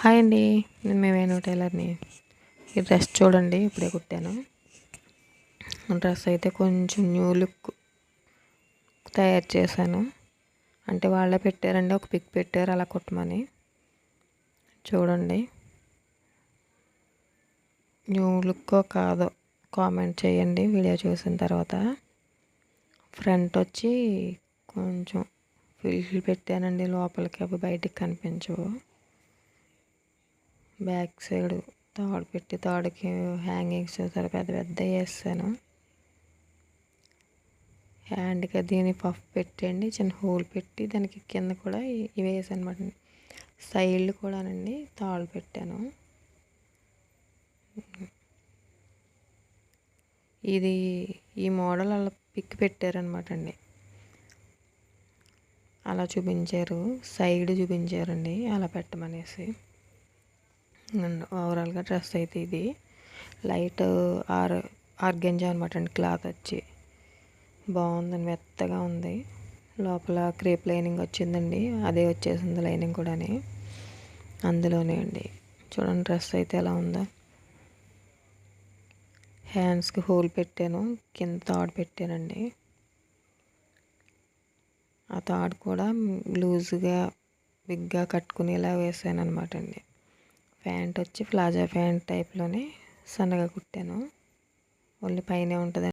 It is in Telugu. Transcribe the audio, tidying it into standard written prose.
హాయ్ అండి, నేను వేణు టైలర్ని. ఈ డ్రెస్ చూడండి, ఇప్పుడే కుట్టాను. డ్రెస్ అయితే కొంచెం న్యూ లుక్ తయారు చేశాను. అంటే వాళ్ళే పెట్టారండి, ఒక పిక్ పెట్టారు అలా కుట్టమని. చూడండి, న్యూ లుక్కో కాదో కామెంట్ చేయండి వీడియో చూసిన తర్వాత. ఫ్రంట్ వచ్చి కొంచెం ఫిల్ పెట్టానండి లోపలికి, అవి బయటికి కనిపించవు. బ్యాక్ సైడ్ తాడు పెట్టి, తాడుకి హ్యాంగింగ్స్ చూసారు పెద్ద పెద్ద వేసాను. హ్యాండ్కి దీన్ని పఫ్ పెట్టండి, చిన్న హోల్ పెట్టి దానికి కింద కూడా ఇవి వేసాను అనమాట. సైడ్లు కూడానండి తాళ్ళు పెట్టాను. ఇది ఈ మోడల్ అలా పిక్ పెట్టారనమాట అండి, అలా చూపించారు, సైడ్ చూపించారండి అలా పెట్టమనేసి. అండ్ ఓవరాల్గా డ్రెస్ అయితే ఇది లైట్ ఆర్గెంజా అనమాట అండి. క్లాత్ వచ్చి బాగుందండి, మెత్తగా ఉంది. లోపల క్రేప్ లైనింగ్ వచ్చిందండి, అదే వచ్చేసింది లైనింగ్ కూడా అందులోనే అండి. చూడండి డ్రెస్ అయితే ఎలా ఉందో. హ్యాండ్స్కి హోల్ పెట్టాను, కింద తాడు పెట్టానండి. ఆ తాడు కూడా లూజ్గా బిగ్గా కట్టుకునేలా వేసాను అనమాట అండి. ప్యాంట్ వచ్చి ప్లాజా ప్యాంట్ టైప్లోనే సన్నగా కుట్టాను, ఓన్లీ పైనే ఉంటుంది.